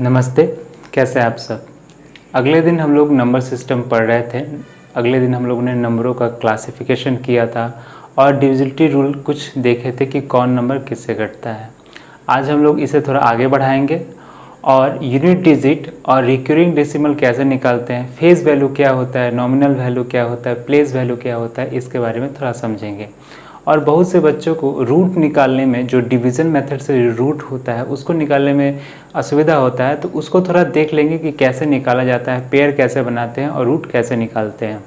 नमस्ते, कैसे हैं आप सब। अगले दिन हम लोग नंबर सिस्टम पढ़ रहे थे। अगले दिन हम लोगों ने नंबरों का क्लासिफिकेशन किया था और डिविजिबिलिटी रूल कुछ देखे थे कि कौन नंबर किससे घटता है। आज हम लोग इसे थोड़ा आगे बढ़ाएंगे और यूनिट डिजिट और रिकरिंग डेसिमल कैसे निकालते हैं, फेस वैल्यू क्या होता है, नॉमिनल वैल्यू क्या होता है, प्लेस वैल्यू क्या होता है, इसके बारे में थोड़ा समझेंगे। और बहुत से बच्चों को रूट निकालने में, जो डिवीज़न मेथड से रूट होता है उसको निकालने में असुविधा होता है, तो उसको थोड़ा देख लेंगे कि कैसे निकाला जाता है, पेयर कैसे बनाते हैं और रूट कैसे निकालते हैं।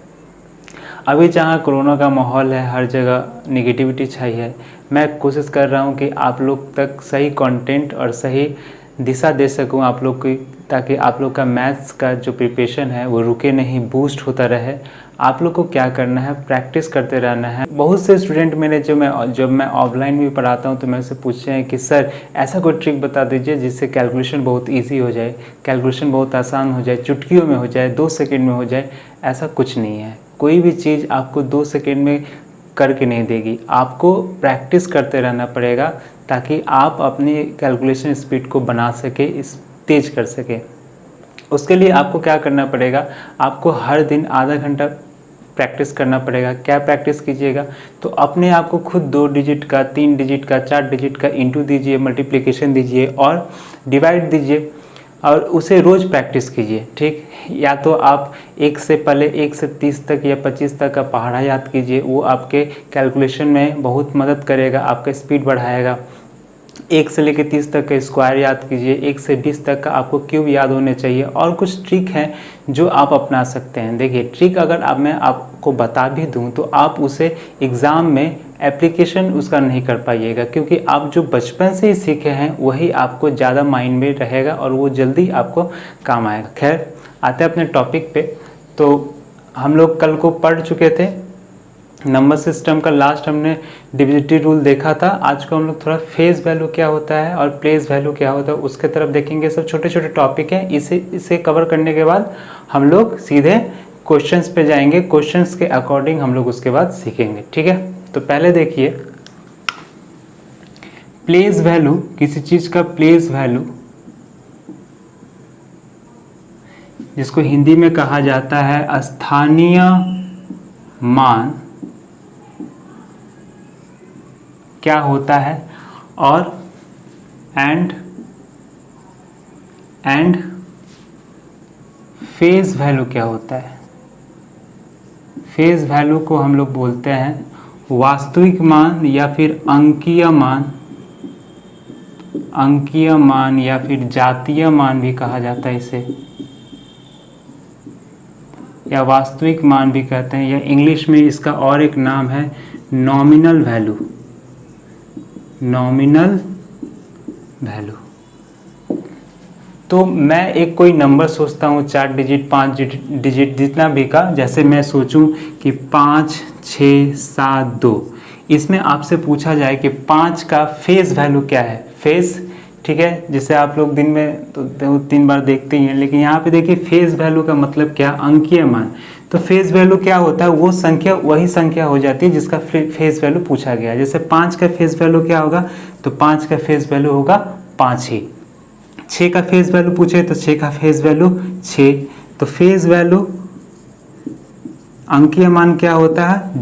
अभी जहाँ कोरोना का माहौल है, हर जगह नेगेटिविटी छाई है, मैं कोशिश कर रहा हूँ कि आप लोग तक सही कंटेंट और सही दिशा दे सकूँ आप लोग की, ताकि आप लोग का मैथ्स का जो प्रिपरेशन है वो रुके नहीं, बूस्ट होता रहे। आप लोग को क्या करना है, प्रैक्टिस करते रहना है। बहुत से स्टूडेंट मेरे जब मैं ऑफलाइन भी पढ़ाता हूँ तो मेरे से पूछते हैं कि सर ऐसा कोई ट्रिक बता दीजिए जिससे कैलकुलेशन बहुत इजी हो जाए, कैलकुलेशन बहुत आसान हो जाए, चुटकियों में हो जाए, 2 सेकंड में हो जाए। ऐसा कुछ नहीं है। कोई भी चीज़ आपको 2 सेकंड में करके नहीं देगी, आपको प्रैक्टिस करते रहना पड़ेगा ताकि आप अपनी कैलकुलेशन स्पीड को बना सके, इस तेज कर सके। उसके लिए आपको क्या करना पड़ेगा, आपको हर दिन आधा घंटा प्रैक्टिस करना पड़ेगा। क्या प्रैक्टिस कीजिएगा, तो अपने आप को खुद 2 डिजिट का, 3 डिजिट का, 4 डिजिट का इंटू दीजिए, मल्टीप्लिकेशन दीजिए और डिवाइड दीजिए और उसे रोज़ प्रैक्टिस कीजिए। ठीक, या तो आप 1 से पहले 1 से 30 तक या 25 तक का पहाड़ा याद कीजिए, वो आपके कैलकुलेशन में बहुत मदद करेगा, आपका स्पीड बढ़ाएगा। 1 से लेकर 30 तक का स्क्वायर याद कीजिए, 1 से 20 तक का आपको क्यूब याद होने चाहिए। और कुछ ट्रिक हैं जो आप अपना सकते हैं। देखिए, ट्रिक अगर मैं आपको बता भी दूं तो आप उसे एग्ज़ाम में एप्लीकेशन उसका नहीं कर पाइएगा, क्योंकि आप जो बचपन से ही सीखे हैं वही आपको ज़्यादा माइंड में रहेगा और वो जल्दी आपको काम आएगा। खैर, आते हैं अपने टॉपिक पे। तो हम लोग कल को पढ़ चुके थे नंबर सिस्टम का, लास्ट हमने डिविजिबिलिटी रूल देखा था। आज को हम लोग थोड़ा फेस वैल्यू क्या होता है और प्लेस वैल्यू क्या होता है उसके तरफ देखेंगे। सब छोटे छोटे टॉपिक हैं। इसे कवर करने के बाद हम लोग सीधे क्वेश्चंस पे जाएंगे। क्वेश्चंस के अकॉर्डिंग हम लोग उसके बाद सीखेंगे। ठीक है, तो पहले देखिए, प्लेस वैल्यू, किसी चीज़ का प्लेस वैल्यू जिसको हिंदी में कहा जाता है स्थानीय मान, क्या होता है, और एंड फेज वैल्यू क्या होता है। फेज वैल्यू को हम लोग बोलते हैं वास्तविक मान या फिर अंकीय मान या फिर जातीय मान भी कहा जाता है इसे, या वास्तविक मान भी कहते हैं, या इंग्लिश में इसका और एक नाम है नॉमिनल वैल्यू। नॉमिनल वैल्यू, तो मैं एक कोई नंबर सोचता हूँ, 4 डिजिट, 5 डिजिट, जितना भी का, जैसे मैं सोचूं कि 5, 6, 7, 2, इसमें आपसे पूछा जाए कि 5 का फेस वैल्यू क्या है। फेस, ठीक है, जिसे आप लोग दिन में तो 2-3 बार देखते ही हैं, लेकिन यहाँ पे देखिए फेस वैल्यू का मतलब क्या, अंकीय मान। तो फेस वैल्यू क्या होता है, वो संख्या, वही संख्या हो जाती है जिसका फेस वैल्यू पूछा गया है। जैसे 5 का फेस वैल्यू क्या होगा, तो 5 का फेस वैल्यू होगा 5 ही। 6 का फेस वैल्यू पूछे तो 6 का फेस वैल्यू 6। तो फेस वैल्यू, अंकीय मान क्या होता है,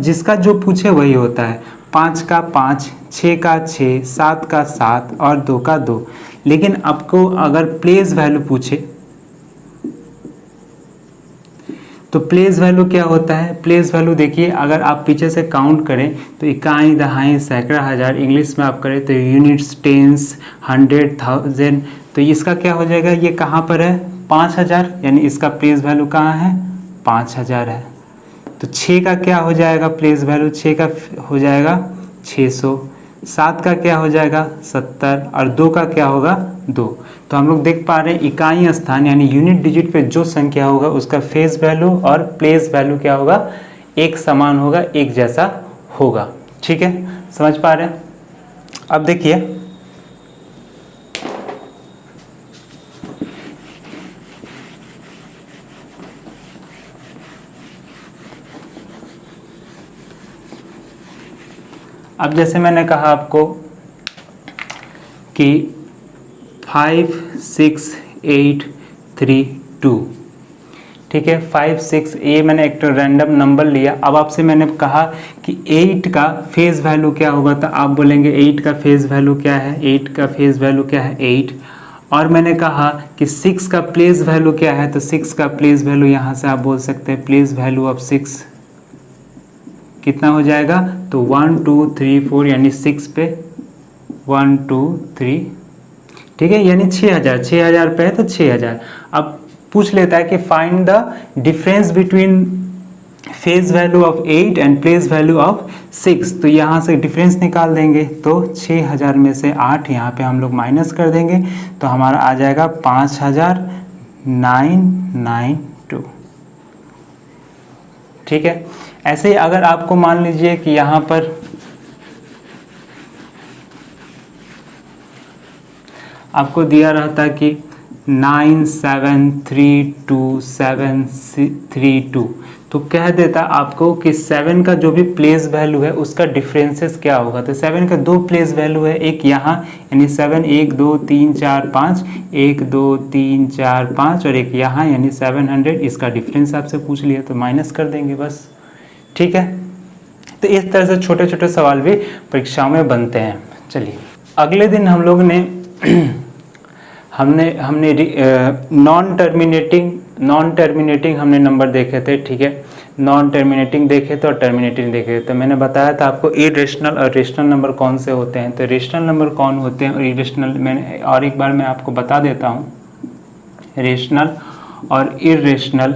जिसका जो पूछे वही होता है। 5 का 5, 6 का 6, 7 का 7 और 2 का 2। लेकिन आपको अगर प्लेस वैल्यू पूछे तो प्लेस वैल्यू क्या होता है। प्लेस वैल्यू देखिए, अगर आप पीछे से काउंट करें तो इकाई, दहाई, सैकड़ा, हज़ार, इंग्लिश में आप करें तो यूनिट्स, टेंस, 100, 1000, तो इसका क्या हो जाएगा, ये कहाँ पर है, 5000, यानी इसका प्लेस वैल्यू कहाँ है, 5000 है। तो 6 का क्या हो जाएगा प्लेस वैल्यू, 6 का हो जाएगा 600। 7 का क्या हो जाएगा 70 और 2 का क्या होगा 2। तो हम लोग देख पा रहे हैं इकाई स्थान यानी यूनिट डिजिट पे जो संख्या होगा उसका फेस वैल्यू और प्लेस वैल्यू क्या होगा, एक समान होगा, एक जैसा होगा। ठीक है, समझ पा रहे हैं। अब देखिए, अब जैसे मैंने कहा आपको कि 5682। ठीक है, 5 6, ये मैंने एक रैंडम नंबर लिया। अब आपसे मैंने कहा कि 8 का फेज वैल्यू क्या होगा, तो आप बोलेंगे 8 का फेज वैल्यू क्या है, 8 का फेज वैल्यू क्या है 8। और मैंने कहा कि 6 का प्लेस वैल्यू क्या है, तो 6 का प्लेस वैल्यू यहाँ से आप बोल सकते हैं प्लेस वैल्यू ऑफ 6 कितना हो जाएगा, तो 1 2 3 4 यानी 6 पे 1 2 3, ठीक है, यानी 6000, 6000 पे है तो 6000। अब पूछ लेता है कि find the difference between phase value of 8 and place value of 6, तो यहाँ से डिफरेंस निकाल देंगे। तो 6000 में से 8 यहाँ पे हम लोग माइनस कर देंगे, तो हमारा आ जाएगा 5992। ठीक है, ऐसे ही अगर आपको मान लीजिए कि यहाँ पर आपको दिया रहता कि 97327332, तो कह देता आपको कि 7 का जो भी प्लेस वैल्यू है उसका डिफरेंसेस क्या होगा। तो 7 का 2 प्लेस वैल्यू है, एक यहाँ यानी 7 1 2 3 4 5, 1 2 3 4 5 और एक यहाँ यानी 700, इसका डिफरेंस आपसे पूछ लिया तो माइनस कर देंगे बस। ठीक है, तो इस तरह से छोटे छोटे सवाल भी परीक्षाओं में बनते हैं। चलिए, अगले दिन हम लोग ने हमने नॉन टर्मिनेटिंग हमने नंबर देखे थे। ठीक है, नॉन टर्मिनेटिंग देखे थे और टर्मिनेटिंग देखे थे। तो मैंने बताया था आपको इरेशनल और रेशनल नंबर कौन से होते हैं। तो रेशनल नंबर कौन होते हैं और इरेशनल, मैंने और एक बार मैं आपको बता देता हूँ। रेशनल और इरेशनल,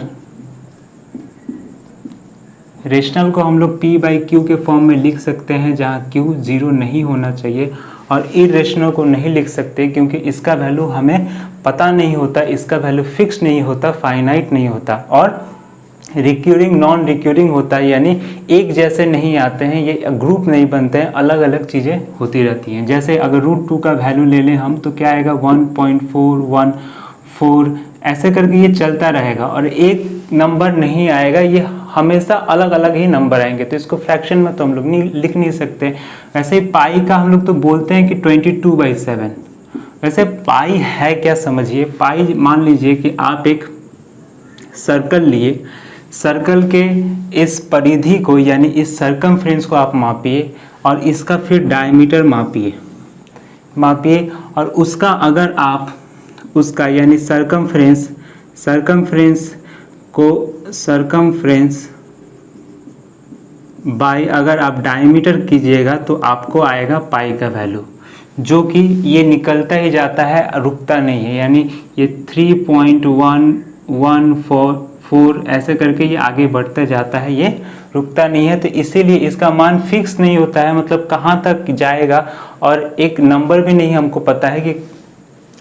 रेशनल को हम लोग P/Q के फॉर्म में लिख सकते हैं जहाँ Q 0 नहीं होना चाहिए, और इरेशनल को नहीं लिख सकते क्योंकि इसका वैल्यू हमें पता नहीं होता, इसका वैल्यू फिक्स नहीं होता, फाइनाइट नहीं होता, और रिक्यूरिंग नॉन रिक्यूरिंग होता है, यानी एक जैसे नहीं आते हैं, ये ग्रुप नहीं बनते हैं, अलग अलग चीज़ें होती रहती हैं। जैसे अगर √2 का वैल्यू ले लें हम तो क्या आएगा 1.414, ऐसे करके ये चलता रहेगा और एक नंबर नहीं आएगा, ये हमेशा अलग अलग ही नंबर आएंगे। तो इसको फ्रैक्शन में तो हम लोग नहीं लिख नहीं सकते। वैसे ही पाई का हम लोग तो बोलते हैं कि 22/7। वैसे पाई है क्या समझिए। पाई मान लीजिए कि आप एक सर्कल लिए, सर्कल के इस परिधि को यानी इस सरकमफ्रेंस को आप मापिए और इसका फिर डायमीटर मापिए और उसका अगर आप उसका यानी सरकमफ्रेंस बाय अगर आप डायमीटर कीजिएगा तो आपको आएगा पाई का वैल्यू, जो कि ये निकलता ही जाता है, रुकता नहीं है। यानी ये 3.114 ऐसे करके ये आगे बढ़ते जाता है, ये रुकता नहीं है। तो इसीलिए इसका मान फिक्स नहीं होता है, मतलब कहाँ तक जाएगा, और एक नंबर भी नहीं हमको पता है कि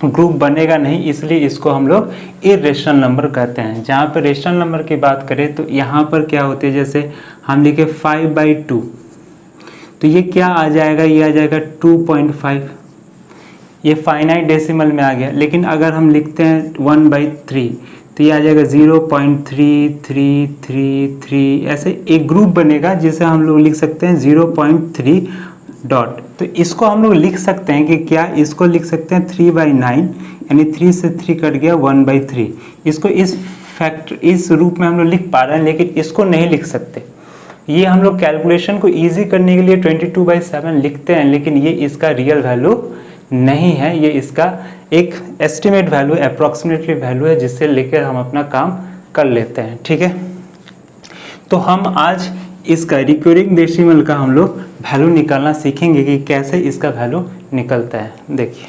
ग्रुप बनेगा नहीं, इसलिए इसको हम लोग इरेशनल नंबर कहते हैं। जहाँ पर रेशनल नंबर की बात करें तो यहाँ पर क्या होते हैं, जैसे हम लिखे 5/2, तो ये क्या आ जाएगा, ये आ जाएगा 2.5, ये फाइनाइट डेसिमल में आ गया। लेकिन अगर हम लिखते हैं 1/3 तो ये आ जाएगा 0.3333, ऐसे एक ग्रुप बनेगा जिसे हम लोग लिख सकते हैं 0.3 डॉट। तो इसको हम लोग लिख सकते हैं कि क्या, इसको लिख सकते हैं 3/9, यानी 3 से 3 कट गया 1/3। इसको इस रूप में हम लोग लिख पा रहे हैं, लेकिन इसको नहीं लिख सकते। ये हम लोग कैलकुलेशन को इजी करने के लिए 22/7 लिखते हैं, लेकिन ये इसका रियल वैल्यू नहीं है, ये इसका एक एस्टिमेट वैल्यू, अप्रॉक्सीमेटली वैल्यू है, जिससे लेकर हम अपना काम कर लेते हैं। ठीक है, तो हम आज इसका रिक्यूरिंग डेसिमल का हम लोग वैल्यू निकालना सीखेंगे कि कैसे इसका वैल्यू निकलता है। देखिए,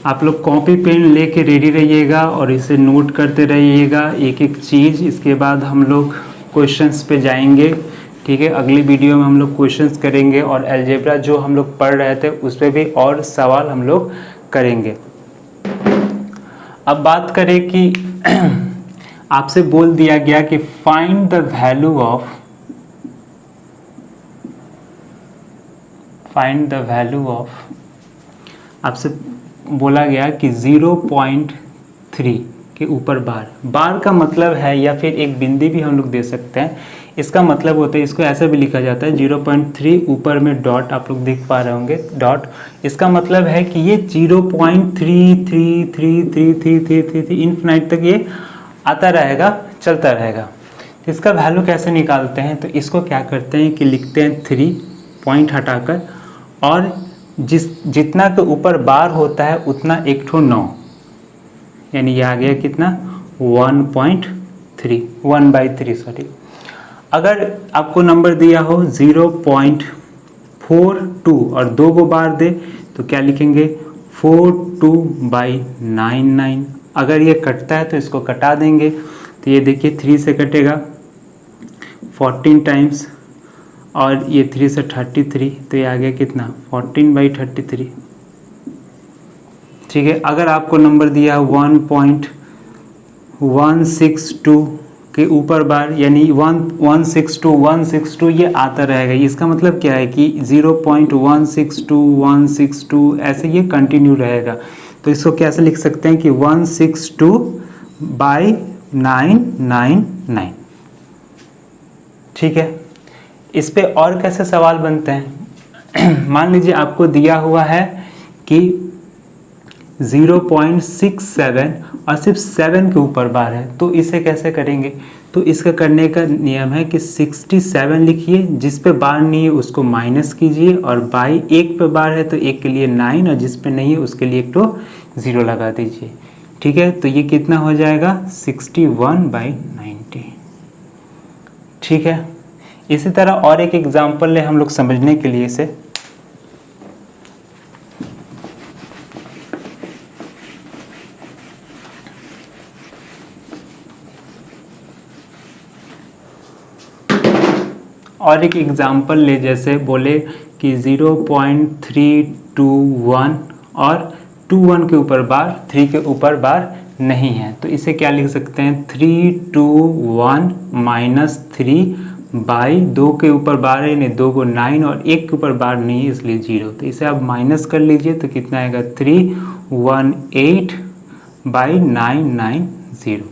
आप लोग कॉपी पेन लेके रेडी रहिएगा और इसे नोट करते रहिएगा एक एक चीज़। इसके बाद हम लोग क्वेश्चंस पे जाएंगे। ठीक है, अगली वीडियो में हम लोग क्वेश्चंस करेंगे और अलजेब्रा जो हम लोग पढ़ रहे थे उस पर भी और सवाल हम लोग करेंगे। अब बात करें कि आपसे बोल दिया गया कि फाइंड द वैल्यू ऑफ आपसे बोला गया कि 0.3 के ऊपर बार, बार का मतलब है या फिर एक बिंदी भी हम लोग दे सकते हैं, इसका मतलब होता है, इसको ऐसा भी लिखा जाता है 0.3 ऊपर में डॉट, आप लोग देख पा रहे होंगे डॉट, इसका मतलब है कि ये 0.33333333 इन्फिनाइट तक ये आता रहेगा, चलता रहेगा। तो इसका वैल्यू कैसे निकालते हैं, तो इसको क्या करते हैं कि लिखते हैं 3 पॉइंट हटाकर, और जितना के ऊपर बार होता है उतना एक ठो 9, यानी ये आ गया कितना 1.3 1/3 सॉरी। अगर आपको नंबर दिया हो 0.42 और 2 को बार दे तो क्या लिखेंगे 42/99। अगर ये कटता है तो इसको कटा देंगे, तो ये देखिए 3 से कटेगा 14 टाइम्स, और ये 3 से 33, तो ये आ गया कितना 14/33। ठीक है, अगर आपको नंबर दिया 1.162 के ऊपर बार, यानी 162 ये आता रहेगा, इसका मतलब क्या है कि 0.162 ऐसे ये कंटिन्यू रहेगा। तो इसको कैसे लिख सकते हैं कि 162/999। ठीक है, इस पे और कैसे सवाल बनते हैं मान लीजिए आपको दिया हुआ है कि 0.67 और सिर्फ 7 के ऊपर बार है, तो इसे कैसे करेंगे, तो इसका करने का नियम है कि 67 लिखिए, जिस पे बार नहीं है उसको माइनस कीजिए, और बाई 1 पे बार है तो 1 के लिए 9, और जिस पे नहीं है उसके लिए एक तो 0 लगा दीजिए। ठीक है, तो ये कितना हो जाएगा 61/90। ठीक है, इसी तरह और एक एग्जाम्पल ले हम लोग समझने के लिए इसे। और एक एग्जाम्पल ले, जैसे बोले कि 0.321 और 21 के ऊपर बार 3 के ऊपर बार नहीं है, तो इसे क्या लिख सकते हैं 321 - 3/2 के ऊपर बार है, नहीं 2 को 9 और 1 के ऊपर बार नहीं है इसलिए 0, तो इसे आप माइनस कर लीजिए तो कितना आएगा 318/990।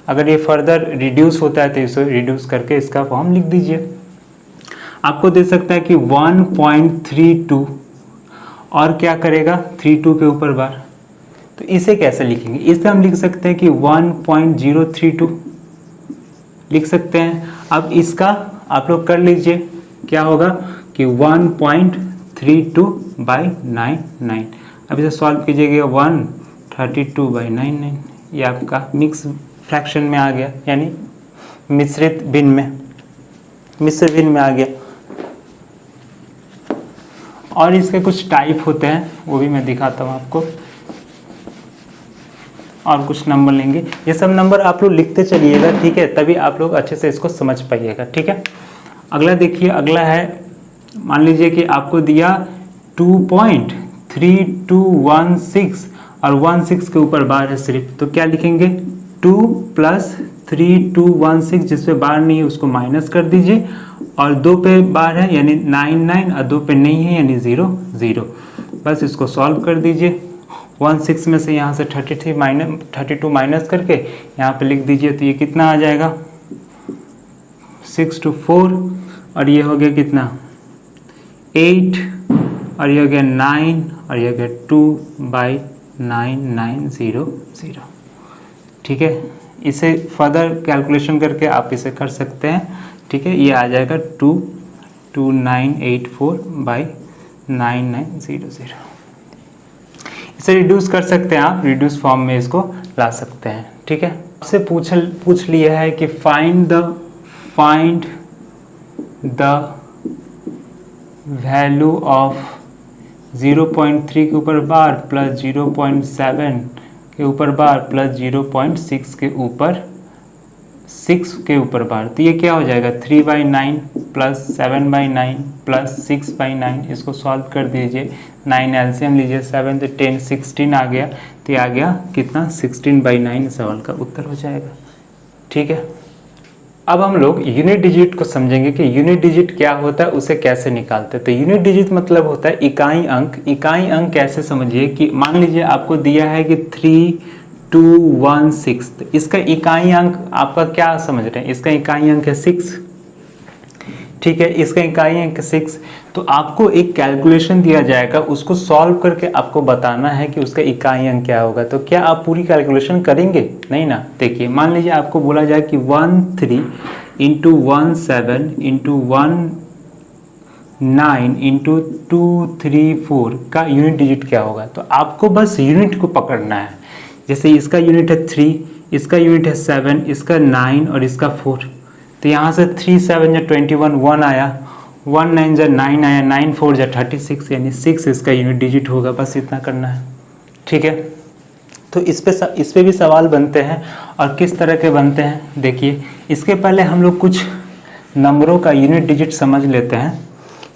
अगर ये फर्दर रिड्यूस होता है तो इसे रिड्यूस करके इसका फॉर्म लिख दीजिए। आपको दे सकता है कि 1.32 और क्या करेगा 32 के ऊपर बार, तो इसे कैसे लिखेंगे, इसे हम लिख सकते हैं कि 1.032 लिख सकते हैं। अब इसका आप लोग कर लीजिए, क्या होगा कि 1.32/99। अब इसे सॉल्व कीजिएगा 132/99, ये आपका मिक्स फ्रैक्शन में आ गया, यानी मिश्र भिन्न में आ गया। और इसके कुछ टाइप होते हैं वो भी मैं दिखाता हूँ आपको, और कुछ नंबर लेंगे, ये सब नंबर आप लोग लिखते चलिएगा, ठीक है, तभी आप लोग अच्छे से इसको समझ पाइएगा। ठीक है, अगला देखिए, अगला है, मान लीजिए कि आपको दिया 2.3216 और 16 के ऊपर बार है सिर्फ, तो क्या लिखेंगे 2 + 3216, जिस पे बार नहीं है उसको माइनस कर दीजिए, और 2 पे बार है यानी 99, और 2 पे नहीं है यानी 0, बस इसको सॉल्व कर दीजिए। 16 में से यहाँ से 32 माइनस करके यहाँ पे लिख दीजिए, तो ये कितना आ जाएगा 6 to 4, और ये हो गया कितना 8, और ये हो गया 9, और ये हो गया 2/9900। ठीक है, इसे फर्दर कैलकुलेशन करके आप इसे कर सकते हैं। ठीक है, ये आ जाएगा 22984/9900। इसे रिड्यूस कर सकते हैं आप, रिड्यूस फॉर्म में इसको ला सकते हैं। ठीक है, आपसे पूछ लिया है कि फाइंड द वैल्यू ऑफ 0.3 के ऊपर बार प्लस 0.7 के ऊपर बार प्लस 0.6 के ऊपर बार, तो ये क्या हो जाएगा 3/9 प्लस 7/9 प्लस 6/9, इसको सॉल्व कर दीजिए, 9 एलसीएम लीजिए, 7 से 10 16 आ गया, तो ये आ गया कितना 16/9 सवाल का उत्तर हो जाएगा। ठीक है, अब हम लोग यूनिट डिजिट को समझेंगे कि यूनिट डिजिट क्या होता है, उसे कैसे निकालते हैं। तो यूनिट डिजिट मतलब होता है इकाई अंक। इकाई अंक कैसे समझिए कि मान लीजिए आपको दिया है कि 216। तो इसका इकाई अंक आपका क्या समझ रहे हैं, इसका इकाई अंक है 6, ठीक है, इसका इकाई अंक 6। तो आपको एक कैलकुलेशन दिया जाएगा, उसको सॉल्व करके आपको बताना है कि उसका इकाई अंक क्या होगा। तो क्या आप पूरी कैलकुलेशन करेंगे? नहीं ना। देखिए मान लीजिए आपको बोला जाए कि 13 इंटू 17 इंटू 19 इंटू 234 का यूनिट डिजिट क्या होगा। तो आपको बस यूनिट को पकड़ना है। जैसे इसका यूनिट है 3, इसका यूनिट है 7, इसका 9 और इसका 4। तो यहाँ से 3 7 या 21, 1 आया, 1 9 जा 9 आया, 9 4 जा 36, यानी 6 इसका यूनिट डिजिट होगा। बस इतना करना है, ठीक है। तो इस पे भी सवाल बनते हैं, और किस तरह के बनते हैं देखिए। इसके पहले हम लोग कुछ नंबरों का यूनिट डिजिट समझ लेते हैं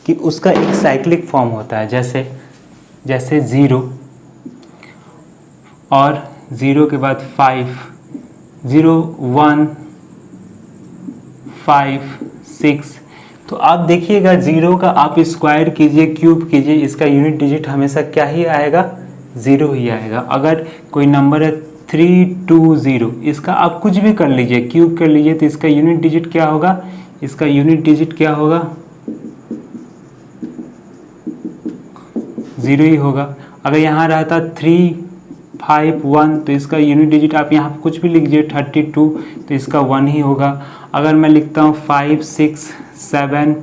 कि उसका एक साइक्लिक फॉर्म होता है। जैसे 0 और 0 के बाद 5, 0 1 5 6। तो आप देखिएगा 0 का आप स्क्वायर कीजिए, क्यूब कीजिए, इसका यूनिट डिजिट हमेशा क्या ही आएगा, 0 ही आएगा। अगर कोई नंबर है 320, इसका आप कुछ भी कर लीजिए, क्यूब कर लीजिए, तो इसका यूनिट डिजिट क्या होगा, इसका यूनिट डिजिट क्या होगा, 0 ही होगा। अगर यहाँ रहता 3 5 1, तो इसका यूनिट डिजिट आप यहाँ कुछ भी लिख लीजिए 32, तो इसका 1 ही होगा। अगर मैं लिखता हूँ 5 6 7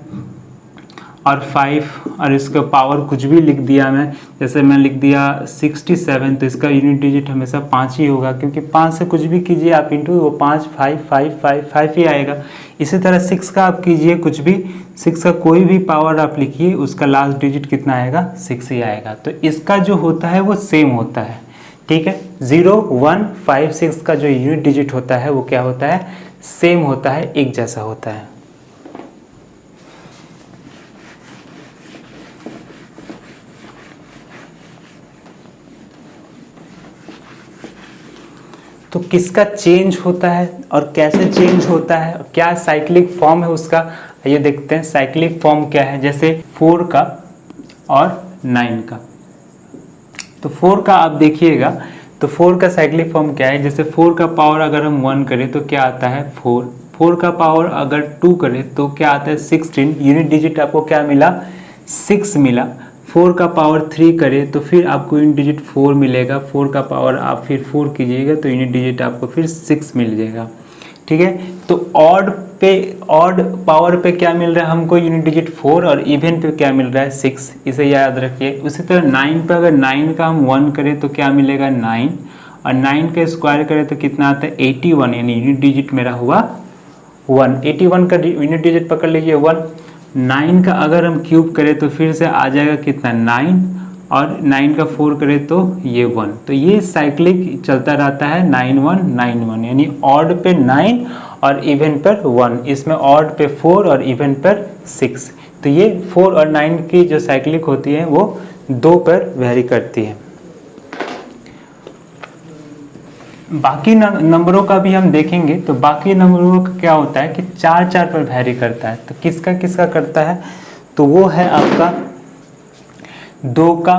और 5 और इसका पावर कुछ भी लिख दिया मैं, जैसे मैं लिख दिया 67, तो इसका यूनिट डिजिट हमेशा 5 ही होगा, क्योंकि 5 से कुछ भी कीजिए आप इंटू, वो 5 5 5 5 5 ही आएगा। इसी तरह 6 का आप कीजिए कुछ भी, 6 का कोई भी पावर आप लिखिए, उसका लास्ट डिजिट कितना आएगा, 6 ही आएगा। तो इसका जो होता है वो सेम होता है, ठीक है। 0 1 5 6 का जो यूनिट डिजिट होता है वो क्या होता है, सेम होता है, एक जैसा होता है। तो किसका चेंज होता है और कैसे चेंज होता है, क्या साइक्लिक फॉर्म है उसका, ये देखते हैं। साइक्लिक फॉर्म क्या है, जैसे 4 का और 9 का। तो 4 का आप देखिएगा, तो 4 का साइक्लिक फॉर्म क्या है, जैसे 4 का पावर अगर हम 1 करें तो क्या आता है 4, 4 का पावर अगर 2 करें तो क्या आता है 16, यूनिट डिजिट आपको क्या मिला, 6 मिला। 4 का पावर 3 करें तो फिर आपको यूनिट डिजिट 4 मिलेगा, 4 का पावर आप फिर 4 कीजिएगा तो यूनिट डिजिट आपको फिर 6 मिल जाएगा, ठीक है। तो ऑड पावर पे क्या मिल रहा है हमको, यूनिट डिजिट 4, और इवन पे क्या मिल रहा है 6, इसे याद रखिए। उसी तरह 9 पे अगर 9 का हम 1 करें तो क्या मिलेगा 9, और 9 का स्क्वायर करें तो कितना आता है 81, यानी यूनिट डिजिट मेरा हुआ 1। 81 का यूनिट डिजिट पकड़ लीजिए 1। 9 का अगर हम क्यूब करें तो फिर से आ जाएगा कितना 9, और 9 का 4 करें तो ये 1। तो ये साइक्लिक चलता रहता है 9 1 9 1, यानी ऑड पे 9 और इवन पर 1, इसमें ऑड पे 4 और इवन पर 6। तो ये 4 और 9 की जो साइक्लिक होती है वो 2 पर वेरी करती है। बाकी नंबरों का भी हम देखेंगे, तो बाकी नंबरों का क्या होता है कि 4 4 पर वेरी करता है। तो किसका किसका करता है, तो वो है आपका 2 का,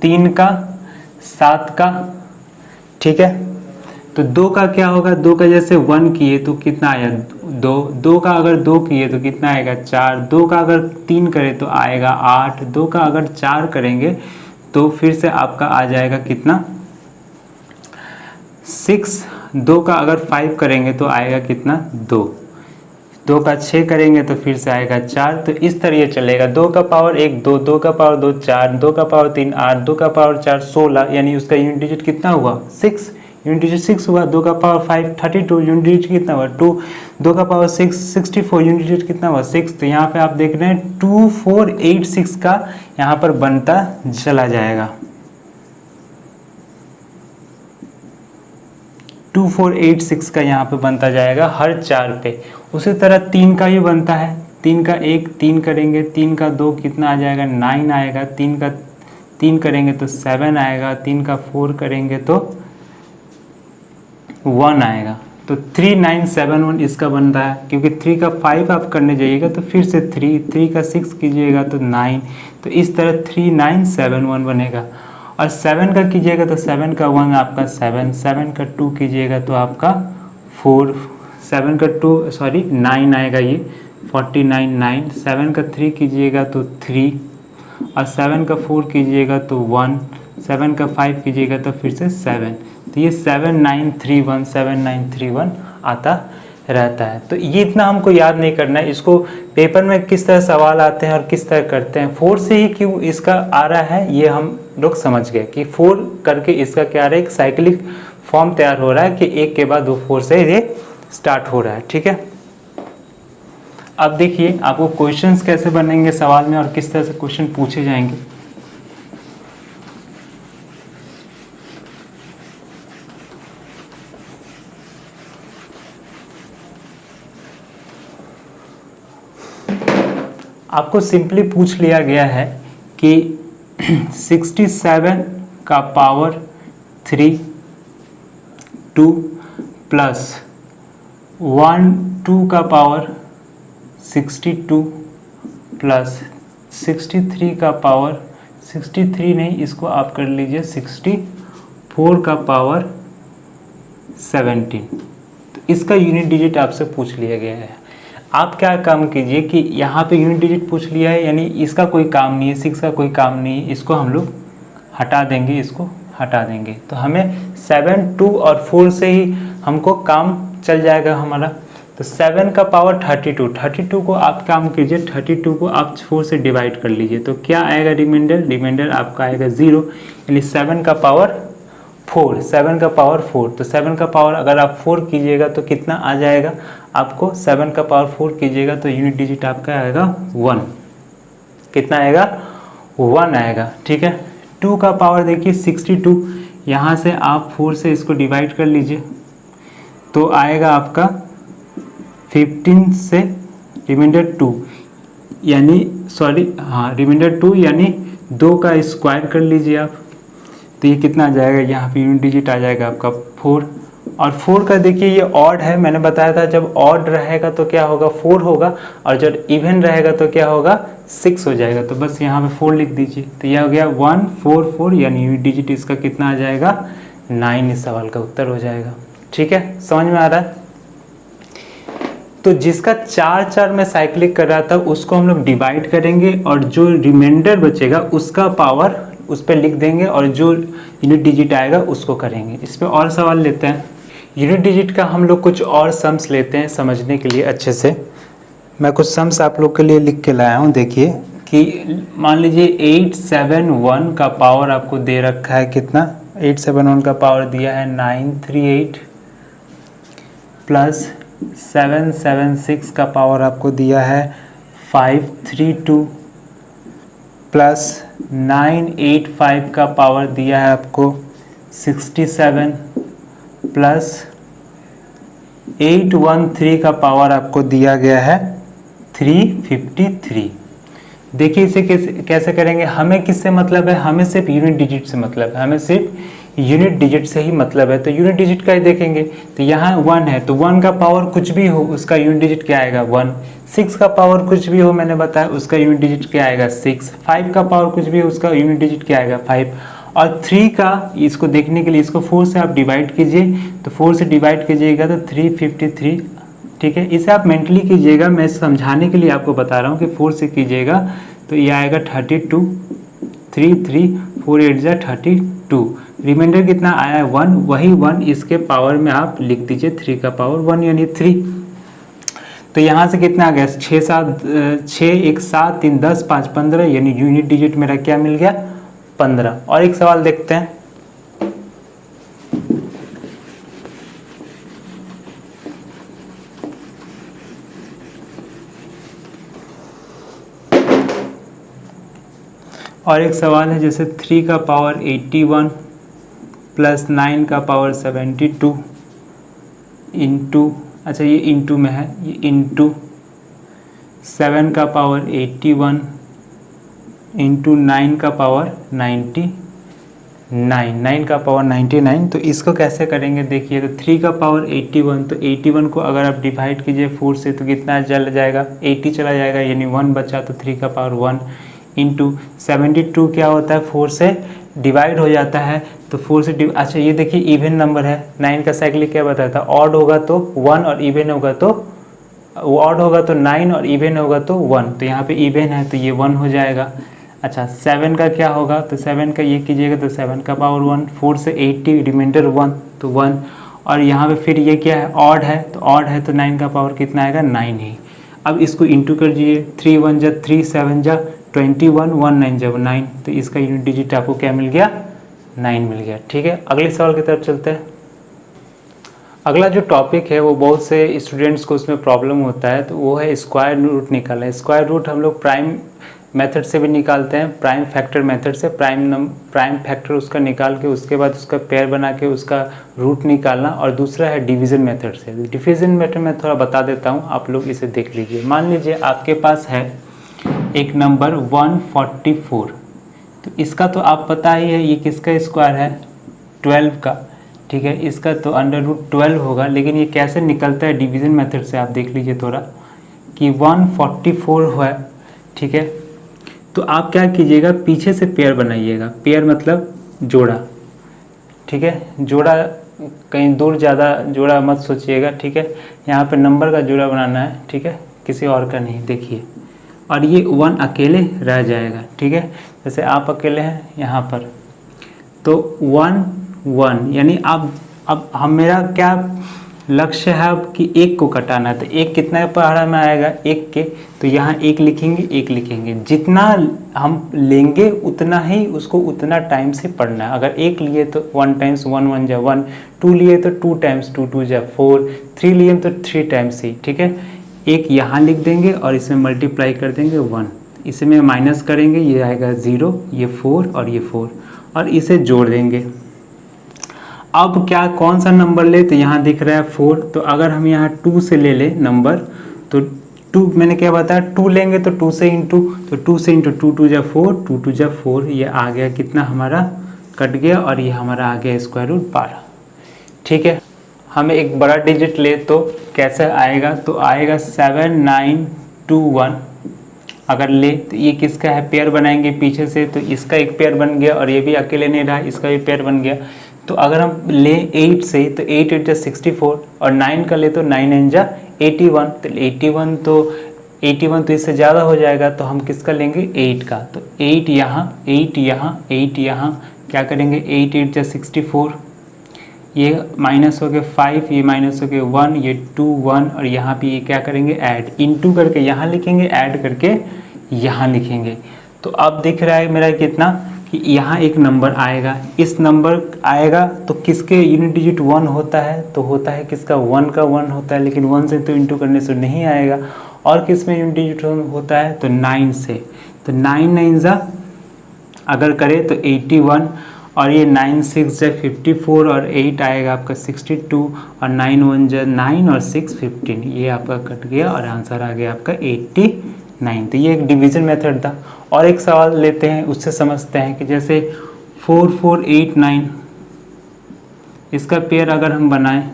3 का, 7 का, ठीक है। तो 2 का क्या होगा, 2 का जैसे 1 किए तो कितना आया 2, 2 का अगर 2 किए तो कितना आएगा 4, 2 का अगर 3 करें तो आएगा 8, 2 का अगर 4 करेंगे तो फिर से आपका आ जाएगा कितना 6, 2 का अगर 5 करेंगे तो आएगा कितना 2, 2 का 6 करेंगे तो फिर से आएगा 4। तो इस तरह ये चलेगा, 2 का पावर 1 2, 2 का पावर 2 4, 2 का पावर 3 8, 2 का पावर 4 16, यानी उसका यूनिट डिजिट कितना हुआ 6, यूनिट डिजिट 6 हुआ। 2 का पावर 5 32, यूनिट डिजिट कितना हुआ 2, 2 का पावर 6 64, यूनिट डिजिट कितना हुआ 6। तो यहाँ पे आप देख रहे हैं 2486 का यहाँ पर बनता चला जाएगा, 2486 का यहाँ पे बनता जाएगा हर 4 पे। उसी तरह 3 का भी बनता है, 3 का 1 3 करेंगे, 3 का 2 कितना आ जाएगा 9 आएगा, 3 का 3 करेंगे तो 7 आएगा, 3 का 4 करेंगे तो 1 आएगा। तो 3971 इसका बन रहा है, क्योंकि 3 का 5 आप करने जाइएगा तो फिर से 3 का 6 कीजिएगा तो 9, तो इस तरह 3971 बनेगा। और 7 का कीजिएगा तो 7 का 1 आपका 7, 7 का 2 कीजिएगा तो आपका 4, 7 का 2 सॉरी 9 आएगा ये 49, 9, 7 का 3 कीजिएगा तो 3 और 7 का 4 कीजिएगा तो 1, 7 का 5 कीजिएगा तो फिर से 7। तो ये 7931 7931 आता रहता है। तो ये इतना हमको याद नहीं करना है, इसको पेपर में किस तरह सवाल आते हैं और किस तरह करते हैं, 4 से ही क्यों इसका आ रहा है ये हम लोग समझ गए कि 4 करके इसका क्या आ रहा है, एक साइक्लिक फॉर्म तैयार हो रहा है कि एक के बाद 4 से ये स्टार्ट हो रहा है। ठीक है, अब देखिए आपको क्वेश्चंस कैसे बनेंगे सवाल में और किस तरह से क्वेश्चन पूछे जाएंगे। आपको सिंपली पूछ लिया गया है कि 67 का पावर 3 2 प्लस 1 2 का पावर 62 प्लस 63 का पावर 63 नहीं, इसको आप कर लीजिए 64 का पावर 17। तो इसका यूनिट डिजिट आपसे पूछ लिया गया है। आप क्या काम कीजिए कि यहाँ पे यूनिट डिजिट पूछ लिया है, यानी इसका कोई काम नहीं है, 6 का कोई काम नहीं है, इसको हम लोग हटा देंगे, इसको हटा देंगे। तो हमें 7 2 और 4 से ही हमको काम चल जाएगा हमारा। तो 7 का पावर 32, 32 को आप काम कीजिए, 32 को आप 4 से डिवाइड कर लीजिए तो क्या आएगा रिमाइंडर, रिमाइंडर आपका आएगा 0, यानी 7 का पावर 4, 7 का पावर 4। तो 7 का पावर अगर आप 4 कीजिएगा तो कितना आ जाएगा आपको, 7 का पावर 4 कीजिएगा तो यूनिट डिजिट आपका आएगा 1। कितना आएगा, 1 आएगा। ठीक है, 2 का पावर देखिए 62, यहाँ से आप 4 से इसको डिवाइड कर लीजिए तो आएगा आपका 15 से रिमाइंडर 2, यानी सॉरी हाँ रिमाइंडर 2 यानी 2 का स्क्वायर कर लीजिए आप, तो ये कितना आ जाएगा, यहाँ पे यूनिट डिजिट आ जाएगा आपका 4। और 4 का देखिए ये ऑड है, मैंने बताया था जब ऑड रहेगा तो क्या होगा 4 होगा और जब इवन रहेगा तो क्या होगा 6 हो जाएगा। तो बस यहाँ पे 4 लिख दीजिए, तो यह हो गया 144, यानी यूनिट डिजिट इसका कितना आ जाएगा 9, इस सवाल का उत्तर हो जाएगा। ठीक है, समझ में आ रहा है। तो जिसका 4 4 में साइक्लिक कर रहा था उसको हम लोग डिवाइड करेंगे और जो रिमाइंडर बचेगा उसका पावर उस पर लिख देंगे और जो यूनिट डिजिट आएगा उसको करेंगे। इस पर और सवाल लेते हैं। यूनिट डिजिट का हम लोग कुछ और सम्स लेते हैं समझने के लिए अच्छे से। मैं कुछ सम्स आप लोग के लिए लिख के लाया हूँ। देखिए कि मान लीजिए 871 का पावर आपको दे रखा है, कितना 871 का पावर दिया है 938 प्लस 776 का पावर आपको दिया है 532 प्लस 985 का पावर दिया है आपको 67 प्लस 813 का पावर आपको दिया गया है 353। देखिए इसे कैसे करेंगे, हमें किससे मतलब है, हमें सिर्फ यूनिट डिजिट से मतलब है, हमें सिर्फ यूनिट डिजिट से ही मतलब है। तो यूनिट डिजिट का ही देखेंगे तो यहाँ 1 है तो 1 का पावर कुछ भी हो उसका यूनिट डिजिट क्या आएगा 1, 6 का पावर कुछ भी हो मैंने बताया उसका यूनिट डिजिट क्या आएगा 6, 5 का पावर कुछ भी हो उसका यूनिट डिजिट क्या आएगा 5, और 3 का इसको देखने के लिए इसको 4 से आप डिवाइड कीजिए, तो 4 से डिवाइड कीजिएगा तो 353। ठीक है, इसे आप मेंटली कीजिएगा, मैं समझाने के लिए आपको बता रहा हूँ कि 4 से कीजिएगा तो ये आएगा 32, 3 3 4 8 जा 32, रिमाइंडर कितना आया है 1, वही 1 इसके पावर में आप लिख दीजिए 3 का पावर 1 यानी 3। तो यहाँ से कितना आ गया 6 1 7 3 10 5 15, यानी यूनिट डिजिट मेरा क्या मिल गया 15। और एक सवाल देखते हैं। और एक सवाल है जैसे 3 का पावर 81 प्लस 9 का पावर 72 इंटू, अच्छा ये इंटू में है, ये इंटू 7 का पावर 81 इंटू 9 का पावर 99, 9 का पावर 99। तो इसको कैसे करेंगे देखिए, तो 3 का पावर 81, तो 81 को अगर आप डिवाइड कीजिए 4 से तो कितना चला जाएगा 80 चला जाएगा, यानी 1 बचा तो 3 का पावर 1 इंटू 72 क्या होता है 4 से डिवाइड हो जाता है, तो 4 से अच्छा ये देखिए इवन नंबर है। 9 का साइक्लिक क्या बताया था, ऑड होगा तो 1 और इवन होगा तो ऑड होगा तो 9 और इवन होगा तो 1, तो यहाँ पे इवन है तो ये 1 हो जाएगा। अच्छा 7 का क्या होगा, तो 7 का ये कीजिएगा तो 7 का पावर 1, 4 से 80 रिमाइंडर 1 तो 1, और यहाँ पे फिर ये क्या है ऑड है, तो ऑड है तो 9 का पावर कितना आएगा 9 ही। अब इसको इंटू कर दीजिए, 3 1 जा 3, 7 जा 21, 1 9 जा 9, तो इसका यूनिट डिजिट आपको क्या मिल गया 9 मिल गया। ठीक है, अगले सवाल की तरफ चलते हैं। अगला जो टॉपिक है वो बहुत से स्टूडेंट्स को उसमें प्रॉब्लम होता है, तो वो है स्क्वायर रूट निकालना। स्क्वायर रूट हम लोग प्राइम मेथड से भी निकालते हैं, प्राइम फैक्टर मेथड से प्राइम फैक्टर उसका निकाल के उसके बाद उसका पेयर बना के उसका रूट निकालना, और दूसरा है डिवीज़न मेथड से। डिवीज़न मेथड में थोड़ा बता देता हूँ, आप लोग इसे देख लीजिए। मान लीजिए आपके पास है एक नंबर 144, तो इसका तो आप पता ही है ये किसका स्क्वायर है 12 का। ठीक है, इसका तो √12 होगा, लेकिन ये कैसे निकलता है डिवीज़न मेथड से आप देख लीजिए थोड़ा, कि 144 है। ठीक है, तो आप क्या कीजिएगा पीछे से पेयर बनाइएगा, पेयर मतलब जोड़ा। ठीक है, जोड़ा कहीं दूर ज़्यादा जोड़ा मत सोचिएगा। ठीक है, यहाँ पे नंबर का जोड़ा बनाना है। ठीक है, किसी और का नहीं। देखिए, और ये 1 अकेले रह जाएगा। ठीक है, जैसे आप अकेले हैं यहाँ पर, तो 1 1 यानी अब हम मेरा क्या लक्ष्य है अब कि एक को कटाना है, तो एक कितना पहाड़ा में आएगा एक के, तो यहाँ एक लिखेंगे। जितना हम लेंगे उतना ही उसको उतना टाइम से पढ़ना है। अगर एक लिए तो 1 टाइम्स 1 1 जा 1, 2 लिए तो 2 टाइम्स 2 2 जा 4, 3 लिए तो 3 टाइम्स ही। ठीक है, एक यहाँ लिख देंगे और इसमें मल्टीप्लाई कर देंगे 1, इसमें माइनस करेंगे, ये आएगा 0, ये 4 और ये 4, और इसे जोड़ देंगे। अब क्या कौन सा नंबर ले, तो यहाँ दिख रहा है 4, तो अगर हम यहाँ 2 से ले ले नंबर, तो 2 मैंने क्या बताया 2 लेंगे तो 2 से इंटू, तो 2 से इंटू 2 2 जा 4, 2 2 जा 4, ये आ गया कितना हमारा कट गया, और ये हमारा आ गया स्क्वायर रूट 12। ठीक है, हमें एक बड़ा डिजिट ले तो कैसे आएगा, तो आएगा 7 9 2 1। अगर ले तो ये किसका है, पेयर बनाएंगे पीछे से, तो इसका एक पेयर बन गया, और ये भी अकेले नहीं रहा, इसका भी पेयर बन गया। तो अगर हम ले 8 से, तो 8 8 जा 64, और 9 का ले तो 9 9 जा 81, तो 81 तो इससे ज़्यादा हो जाएगा, तो हम किसका लेंगे 8 का, तो 8 यहाँ 8 यहाँ 8 यहाँ, क्या करेंगे 8 8 जा 64, ये माइनस हो गए 5, ये माइनस हो गए 1, ये 2 1, और यहाँ पे ये क्या करेंगे ऐड, इनटू करके यहाँ लिखेंगे, ऐड करके यहाँ लिखेंगे। तो अब दिख रहा है मेरा कितना कि यहाँ एक नंबर आएगा, इस नंबर आएगा तो किसके यूनिट डिजिट 1 होता है, तो होता है किसका 1 का 1 होता है, लेकिन 1 से तो इंटू करने से नहीं आएगा। और किस में यूनिट डिजिट होता है, तो 9 से, तो 9 9 जा अगर करें तो 81, और ये 9 6 जा 54, और 8 आएगा आपका 62, और 9 1 जा 9, और 6 15, ये आपका कट गया, और आंसर आ गया आपका 89। तो ये एक डिवीज़न मेथड था। और एक सवाल लेते हैं, उससे समझते हैं कि जैसे 4 4 8 9, इसका पेयर अगर हम बनाएं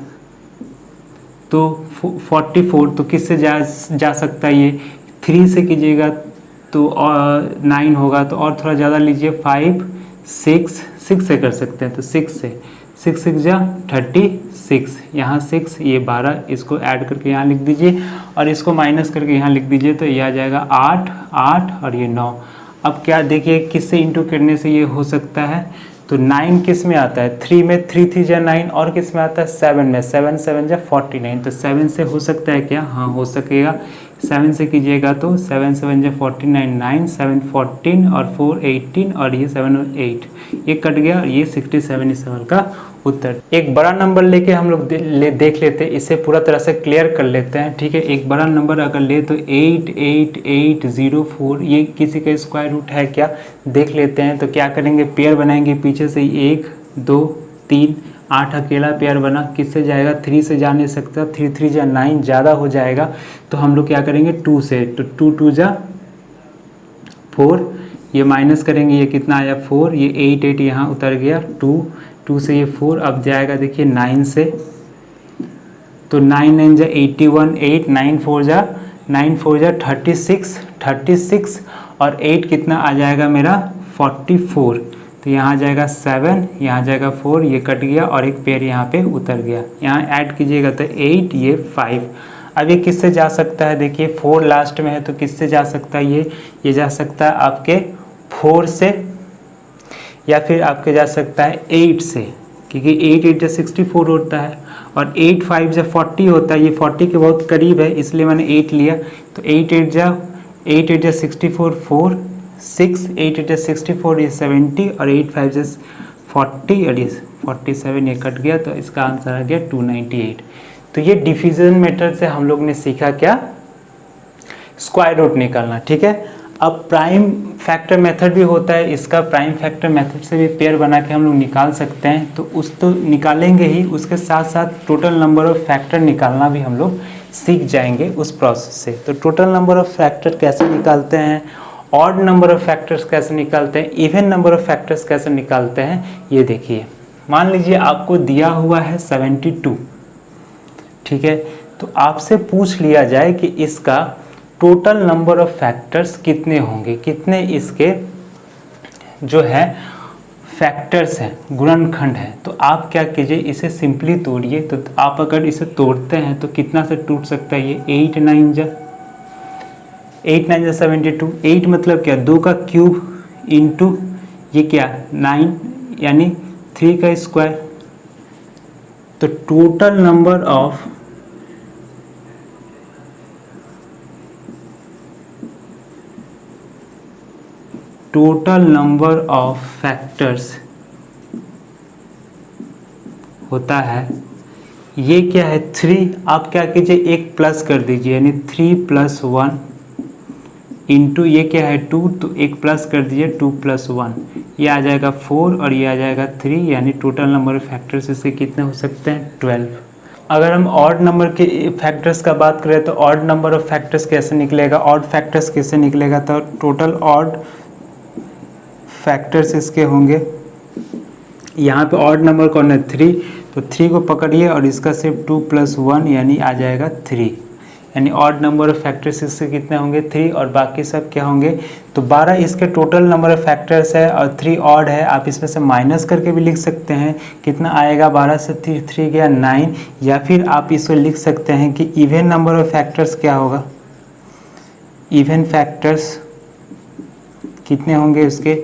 तो 44, तो किससे जा सकता है, ये 3 से कीजिएगा तो 9 होगा, तो और थोड़ा ज़्यादा लीजिए 5 6 से कर सकते हैं, तो 6 से 6 6 जा 36, यहाँ 6 ये 12, इसको ऐड करके यहाँ लिख दीजिए, और इसको माइनस करके यहाँ लिख दीजिए, तो ये आ जाएगा 8 8 और ये 9। अब क्या देखिए किससे इंटू करने से ये हो सकता है, तो 9 किस में आता है 3 में, 3 3 जा 9, और किस में आता है 7 में, 7 7 जा 49, तो 7 से हो सकता है क्या, हाँ हो सकेगा। 7 से कीजिएगा तो 7 7 जा 49, 9 7 14, और 4 18, और ये 7 और 8, ये कट गया, और ये 67 इस सवाल का उत्तर। एक बड़ा नंबर लेके हम लोग देख लेते हैं, इसे पूरा तरह से क्लियर कर लेते हैं। ठीक है, एक बड़ा नंबर अगर ले तो 88804, ये किसी का स्क्वायर रूट है क्या, देख लेते हैं। तो क्या करेंगे, पेयर बनाएंगे पीछे से 1 2 3, 8 अकेला पेयर बना, किससे जाएगा 3 से जा नहीं सकता, 3 3 जा 9, ज़्यादा हो जाएगा, तो हम लोग क्या करेंगे 2 से, तो 2 2 जा 4, ये माइनस करेंगे, ये कितना आया 4, ये 8 8 यहाँ उतर गया, 2 से ये 4, अब जाएगा देखिए 9 से, तो 9 9 जा 81, 8 9 4 जा 36, और 8 कितना आ जाएगा मेरा 44। तो यहाँ आ जाएगा 7, यहाँ आ जाएगा 4, ये कट गया और एक पेयर यहाँ पे उतर गया। यहाँ ऐड कीजिएगा तो 8, ये 5। अब ये किससे जा सकता है, देखिए 4 लास्ट में है तो किससे जा सकता है, ये जा सकता है आपके 4 से, या फिर आपके जा सकता है 8 से, क्योंकि 8 8 जा 64 होता है और 8 5 जा 40 होता है। ये 40 के बहुत करीब है इसलिए मैंने 8 लिया। तो 8 8 जा 64, 4 6, 8 8 जा 64, ये 70 और 8 5 जा 40 और ये 47, ये कट गया। तो इसका आंसर आ गया 298। तो ये डिफिजन मेथड से हम लोग ने सीखा क्या, स्क्वायर रूट निकालना। ठीक है, अब प्राइम फैक्टर मेथड भी होता है, इसका प्राइम फैक्टर मेथड से भी पेयर बना के हम लोग निकाल सकते हैं। तो उस तो निकालेंगे ही, उसके साथ साथ टोटल नंबर ऑफ फैक्टर निकालना भी हम लोग सीख जाएंगे उस प्रोसेस से। तो टोटल नंबर ऑफ फैक्टर कैसे निकालते हैं, ऑड नंबर ऑफ फैक्टर्स कैसे निकालते हैं, इवन नंबर ऑफ फैक्टर्स कैसे निकालते हैं, ये देखिए। मान लीजिए आपको दिया हुआ है 72, ठीक है, तो आपसे पूछ लिया जाए कि इसका टोटल नंबर ऑफ फैक्टर्स कितने होंगे, कितने इसके जो है फैक्टर्स हैं, गुणनखंड है। तो आप क्या कीजिए, इसे सिंपली तोड़िए। तो आप अगर इसे तोड़ते हैं तो कितना से टूट सकता है, ये 8 9 जा 72। 8 मतलब क्या, 2 का क्यूब इंटू ये क्या 9 यानी 3 का स्क्वायर। तो टोटल नंबर ऑफ फैक्टर्स होता है, ये क्या है 3। आप क्या कीजिए, एक प्लस कर दीजिए, यानी 3 + 1 इंटू ये क्या है 2, तो एक प्लस कर दीजिए 2 + 1, ये आ जाएगा 4 और ये आ जाएगा 3, यानी टोटल नंबर ऑफ फैक्टर्स इसके कितने हो सकते हैं 12। अगर हम ऑड नंबर के फैक्टर्स का बात करें तो ऑड नंबर ऑफ फैक्टर्स कैसे निकलेगा, ऑड फैक्टर्स कैसे निकलेगा, तो टोटल ऑड फैक्टर्स इसके होंगे, यहाँ पे ऑड नंबर कौन है 3, तो 3 को पकड़िए और इसका सिर्फ 2 + 1 यानी आ जाएगा 3, यानी ऑड नंबर ऑफ फैक्टर्स इससे कितने होंगे 3 और बाकी सब क्या होंगे। तो 12 इसके टोटल नंबर ऑफ फैक्टर्स है और 3 ऑड है। आप इसमें से माइनस करके भी लिख सकते हैं, कितना आएगा 12 से 3 गया 9, या फिर आप इसको लिख सकते हैं कि इवन नंबर ऑफ फैक्टर्स क्या होगा, इवन फैक्टर्स कितने होंगे उसके,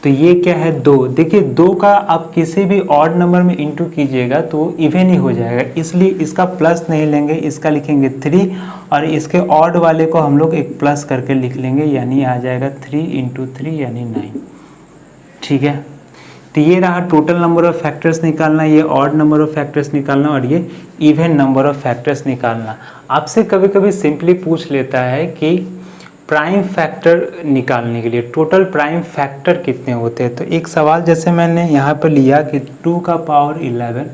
तो ये क्या है 2। देखिए 2 का आप किसी भी ऑड नंबर में इंटू कीजिएगा तो इवन ही हो जाएगा, इसलिए इसका प्लस नहीं लेंगे, इसका लिखेंगे 3 और इसके ऑड वाले को हम लोग एक प्लस करके लिख लेंगे, यानी आ जाएगा 3 × 3 यानी 9। ठीक है, तो ये रहा टोटल नंबर ऑफ फैक्टर्स निकालना, ये ऑड नंबर ऑफ फैक्टर्स निकालना और ये इवन नंबर ऑफ फैक्टर्स निकालना। आपसे कभी कभी सिंपली पूछ लेता है कि प्राइम फैक्टर निकालने के लिए टोटल प्राइम फैक्टर कितने होते हैं। तो एक सवाल जैसे मैंने यहाँ पर लिया कि 2 का पावर 11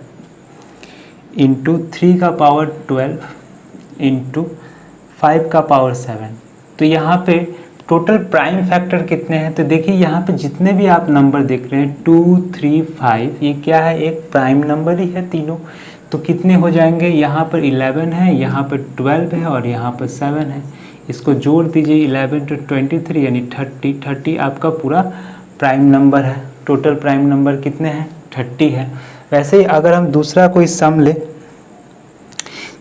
इंटू 3 का पावर 12 इंटू 5 का पावर 7, तो यहाँ पे टोटल प्राइम फैक्टर कितने हैं। तो देखिए यहाँ पे जितने भी आप नंबर देख रहे हैं 2 3 5, ये क्या है, एक प्राइम नंबर ही है तीनों। तो कितने हो जाएंगे, यहाँ पर 11 है, यहाँ पर 12 है और यहाँ पर 7 है। इसको जोड़ दीजिए 11 × 23 यानी 30 आपका पूरा प्राइम नंबर है। टोटल प्राइम नंबर कितने हैं 30 है। वैसे ही अगर हम दूसरा कोई सम ले,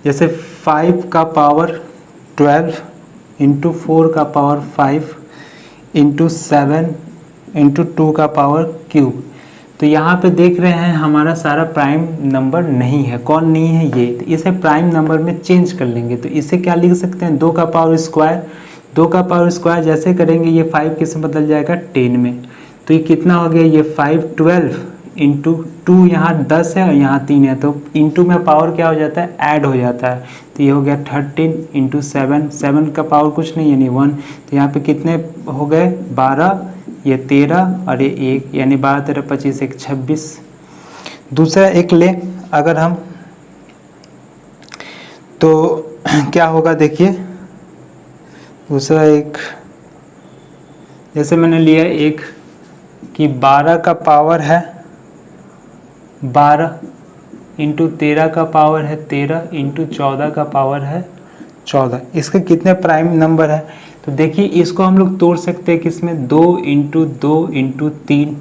जैसे 5 का पावर 12 इंटू 4 का पावर 5 इंटू 7 इंटू 2 का पावर क्यूब, तो यहाँ पे देख रहे हैं हमारा सारा प्राइम नंबर नहीं है। कौन नहीं है, ये। तो इसे प्राइम नंबर में चेंज कर लेंगे, तो इसे क्या लिख सकते हैं 2 का पावर स्क्वायर। 2 का पावर स्क्वायर जैसे करेंगे ये 5 किस में बदल जाएगा 10 में। तो ये कितना हो गया, ये 5 12 इंटू 2, यहाँ 10 है और यहाँ 3 है, तो इंटू में पावर क्या हो जाता है, ऐड हो जाता है। तो ये हो गया 13 इंटू 7, 7 का पावर कुछ नहीं यानी 1, तो यहाँ पे कितने हो गए 12, ये 13 और ये 1, यानी 12 13 25 1 26। दूसरा एक ले अगर हम, तो क्या होगा देखिए, दूसरा एक जैसे मैंने लिया एक कि 12 का पावर है 12 इंटू 13 का पावर है 13 इंटू 14 का पावर है 14। इसके कितने प्राइम नंबर है, तो देखिए इसको हम लोग तोड़ सकते हैं किसमें, 2 इंटू 2 इंटू 3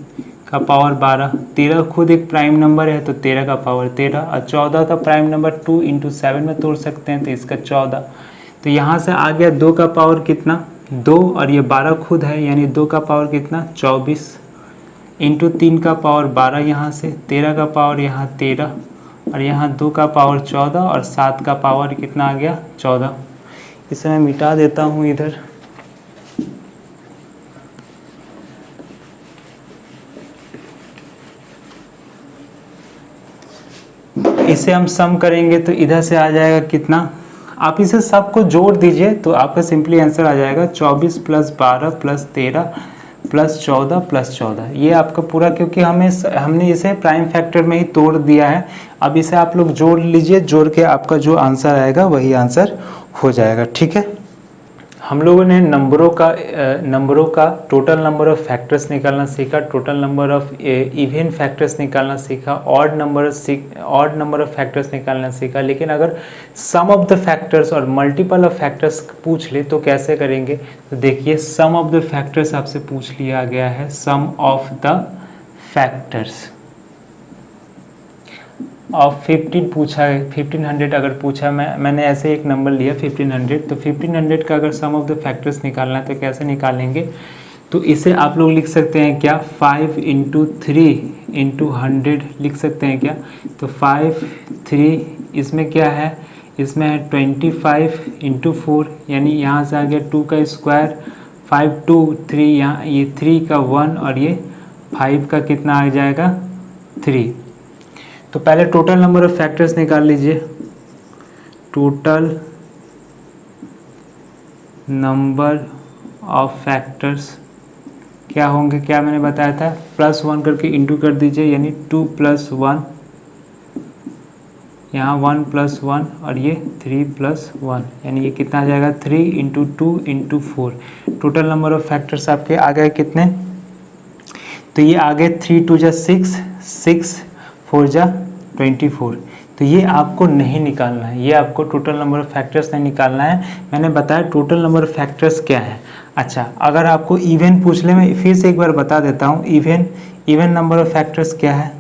का पावर 12। 13 खुद एक प्राइम नंबर है तो 13 का पावर 13, और 14 का प्राइम नंबर 2 इंटू 7 में तोड़ सकते हैं तो इसका 14। तो यहाँ से आ गया 2 का पावर कितना, 2, और ये 12 खुद है यानी 2 का पावर कितना 24 इंटू 3 का पावर 12, यहाँ से 13 का पावर यहाँ 13, और यहाँ 2 का पावर 14, और 7 का पावर कितना आ गया 14। इसे मैं मिटा देता हूँ इधर। इसे हम सम करेंगे तो इधर से आ जाएगा कितना, आप इसे सबको जोड़ दीजिए तो आपका सिंपली आंसर आ जाएगा 24 + 12 + 13 + 14 + 14। ये आपका पूरा, क्योंकि हमने इसे प्राइम फैक्टर में ही तोड़ दिया है। अब इसे आप लोग जोड़ लीजिए, जोड़ के आपका जो आंसर आएगा वही आंसर हो जाएगा। ठीक है, हम लोगों ने नंबरों का टोटल नंबर ऑफ फैक्टर्स निकालना सीखा, total number of even factors निकालना सीखा, ऑड नंबर ऑफ फैक्टर्स निकालना सीखा। लेकिन अगर सम ऑफ द फैक्टर्स और मल्टीपल ऑफ फैक्टर्स पूछ ले तो कैसे करेंगे, तो देखिए सम ऑफ द फैक्टर्स आपसे पूछ लिया गया है, सम ऑफ द फैक्टर्स ऑफ 15 पूछा है, 1500 अगर पूछा, मैंने ऐसे एक नंबर लिया 1500, तो 1500 का अगर सम ऑफ द फैक्टर्स निकालना है तो कैसे निकालेंगे, तो इसे आप लोग लिख सकते हैं क्या, 5 इंटू 3 इंटू 100 लिख सकते हैं क्या। तो 5 3 इसमें क्या है, इसमें है 25 इंटू 4, यानी यहाँ से आ गया 2 का स्क्वायर, 5 2 3, यहाँ ये 3 का 1 और ये 5 का कितना आ जाएगा 3। तो पहले टोटल नंबर ऑफ फैक्टर्स निकाल लीजिए, टोटल नंबर ऑफ फैक्टर्स क्या होंगे, क्या मैंने बताया था, +1 करके इंटू कर दीजिए, यानी 2 + 1, यहाँ 1 + 1 और ये 3 + 1, यानी ये कितना आ जाएगा 3 into 2 into 4। Total number of factors आपके आ गए कितने, तो ये आ गए 3 2 6, 6 4 24। तो ये आपको नहीं निकालना है, ये आपको टोटल नंबर ऑफ फैक्टर्स नहीं निकालना है। मैंने बताया टोटल नंबर ऑफ फैक्टर्स क्या है। अच्छा, अगर आपको इवन पूछ ले, मैं फिर से एक बार बता देता हूँ, इवन नंबर ऑफ फैक्टर्स क्या है,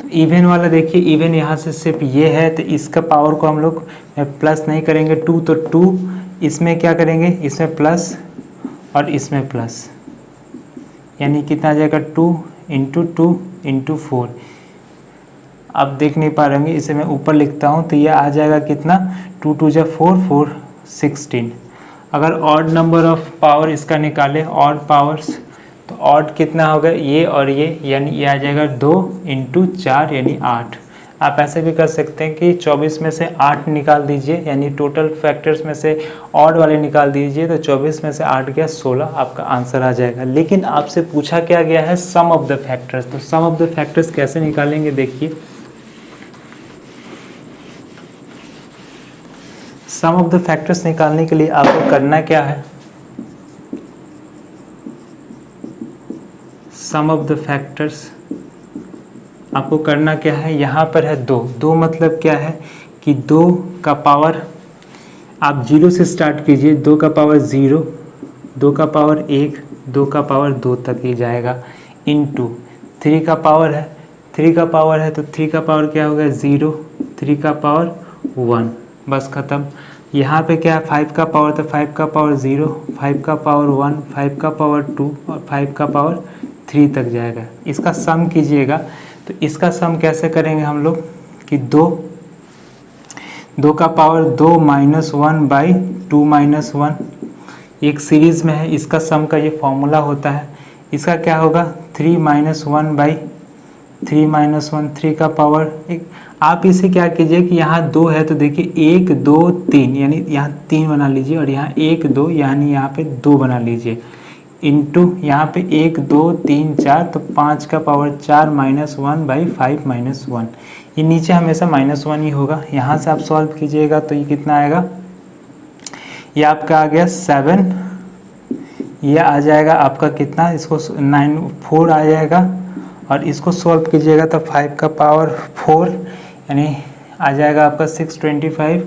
तो इवन वाला देखिए, इवन यहाँ से सिर्फ ये है, तो इसका पावर को हम लोग प्लस नहीं करेंगे, 2 तो 2, इसमें क्या करेंगे, इसमें प्लस और इसमें प्लस, यानी कितना आ जाएगा 2 इंटू 2 इंटू 4। आप देख नहीं पा रहे होंगे, इसे मैं ऊपर लिखता हूँ, तो ये आ जाएगा कितना, 2 2 4 4 16। अगर ऑड नंबर ऑफ पावर इसका निकाले, ऑड पावर्स, तो ऑड कितना होगा, ये और ये, यानी ये आ जाएगा 2 इंटू 4 यानी 8। आप ऐसे भी कर सकते हैं कि 24 में से 8 निकाल दीजिए, यानी टोटल फैक्टर्स में से ऑड वाले निकाल दीजिए, तो 24 में से 8 गया 16, आपका आंसर आ जाएगा। लेकिन आपसे पूछा क्या गया है, सम ऑफ द फैक्टर्स। तो सम ऑफ द फैक्टर्स कैसे निकालेंगे, देखिए सम ऑफ द फैक्टर्स निकालने के लिए आपको करना क्या है, सम ऑफ द फैक्टर्स आपको करना क्या है, यहाँ पर है 2 मतलब क्या है कि 2 का पावर आप 0 से स्टार्ट कीजिए, 2 का पावर 0, 2 का पावर 1, 2 का पावर 2 तक ही जाएगा, इनटू 3 का पावर है, 3 का पावर है तो 3 का पावर क्या होगा 0, 3 का पावर 1, बस ख़त्म। यहाँ पे क्या है, 5 का पावर, तो 5 का पावर 0, 5 का पावर 1, 5 का पावर 2 और 5 का पावर 3 तक जाएगा। इसका सम कीजिएगा, तो इसका सम कैसे करेंगे हम लोग कि 2 का पावर 2 - 1/2 - 1 एक सीरीज़ में है, इसका सम का ये फॉर्मूला होता है। इसका क्या होगा 3 - 1/3 - 1, 3 का पावर एक। आप इसे क्या कीजिए कि यहाँ 2 है तो देखिए 1 2 3, यानी यहाँ 3 बना लीजिए, और यहाँ 1 2 यानी यहाँ पे 2 बना लीजिए, इंटू यहाँ पे 1 2 3 4, तो 5 का पावर 4 - 1/5 - 1। ये नीचे हमेशा -1 ही होगा। यहाँ से आप सॉल्व कीजिएगा तो ये कितना आएगा, ये आपका आ गया 7, ये आ जाएगा आपका कितना, इसको 4 आ जाएगा, और इसको सॉल्व कीजिएगा तो 5 का पावर 4 यानी आ जाएगा आपका 625,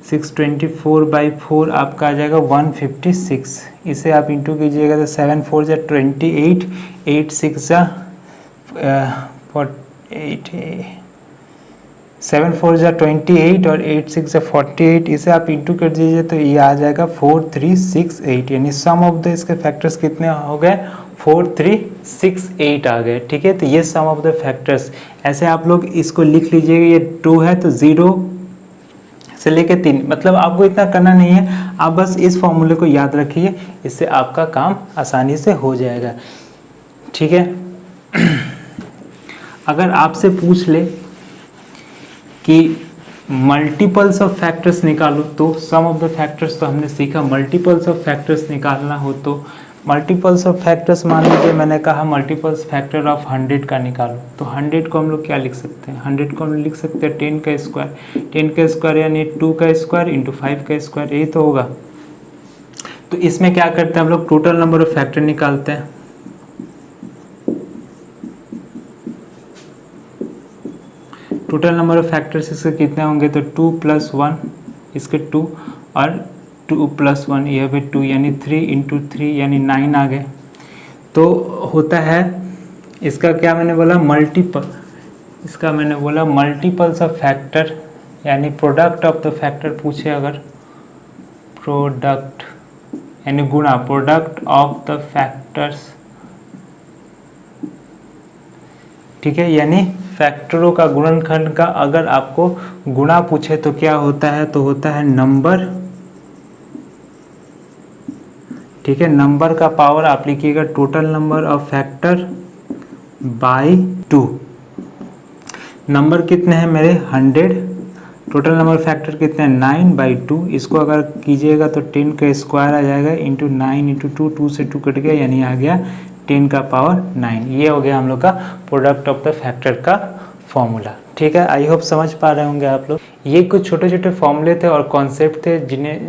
624/4 आपका आ जाएगा 156। इसे आप इंटू कीजिएगा तो 7 4 जा 28, 8 6 जा 7 4 जा 28 और 8 6 जा 48। इसे आप इंटू कर दीजिए तो ये आ जाएगा 4368, यानी सम ऑफ द इसके फैक्टर्स कितने हो गए, 4368 आ गए। ठीक है, तो ये सम ऑफ द फैक्टर्स, ऐसे आप लोग इसको लिख लीजिएगा। ये 2 है तो 0 से लेके 3, मतलब आपको इतना करना नहीं है, आप बस इस फॉर्मूले को याद रखिए, इससे आपका काम आसानी से हो जाएगा। ठीक है, अगर आपसे पूछ ले कि मल्टीपल्स ऑफ फैक्टर्स निकालो, तो सम ऑफ द फैक्टर्स तो हमने सीखा, मल्टीपल्स ऑफ फैक्टर्स निकालना हो तो मल्टीपल्स ऑफ फैक्टर्स, मान लीजिए मैंने कहा मल्टीपल्स फैक्टर ऑफ 100 का निकालो, तो 100 को हम लोग क्या लिख सकते हैं, 100 को हम लिख सकते हैं 10 का स्क्वायर, 10 का स्क्वायर यानी 2 का स्क्वायर इंटू 5 का स्क्वायर, यही तो होगा। तो इसमें क्या करते हैं हम लोग, टोटल नंबर ऑफ फैक्टर निकालते हैं। टोटल नंबर ऑफ फैक्टर्स इसके कितने होंगे, तो 2 + 1 इसके 2 और 2 + 1 यह भी 2, यानी 3 इंटू 3 यानी 9 आ गए। तो होता है इसका क्या मैंने बोला, मल्टीपल, इसका मैंने बोला मल्टीपल्स ऑफ फैक्टर, यानी प्रोडक्ट ऑफ द फैक्टर पूछे अगर, प्रोडक्ट यानी गुणा, प्रोडक्ट ऑफ द फैक्टर्स। ठीक है, यानी फैक्टरों का गुणनखंड का अगर आपको गुणा पूछे तो क्या होता है, तो होता है नंबर। ठीक है, नंबर का पावर आप लिखिएगा total number of factor by 2। Number कितने हैं मेरे 100, टोटल नंबर फैक्टर कितने हैं 9/2। इसको अगर कीजिएगा तो 10 का स्क्वायर आ जाएगा इंटू 9 इंटू 2, 2 से 2 कट गया यानी आ गया 10 का पावर 9। ये हो गया हम लोग का प्रोडक्ट ऑफ द फैक्टर का फॉर्मूला। ठीक है, आई होप समझ पा रहे होंगे आप लोग। ये कुछ छोटे छोटे फॉर्मूले थे और कॉन्सेप्ट थे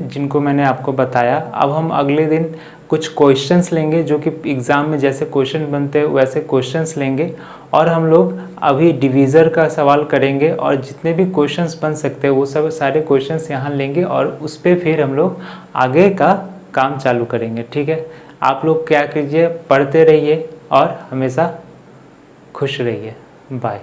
जिनको मैंने आपको बताया। अब हम अगले दिन कुछ क्वेश्चंस लेंगे, जो कि एग्ज़ाम में जैसे क्वेश्चन बनते हैं वैसे क्वेश्चंस लेंगे, और हम लोग अभी डिवीज़र का सवाल करेंगे, और जितने भी क्वेश्चंस बन सकते हैं वो सब सारे क्वेश्चंस यहाँ लेंगे, और उस पर फिर हम लोग आगे का काम चालू करेंगे। ठीक है, आप लोग क्या कीजिए, पढ़ते रहिए और हमेशा खुश रहिए। बाय।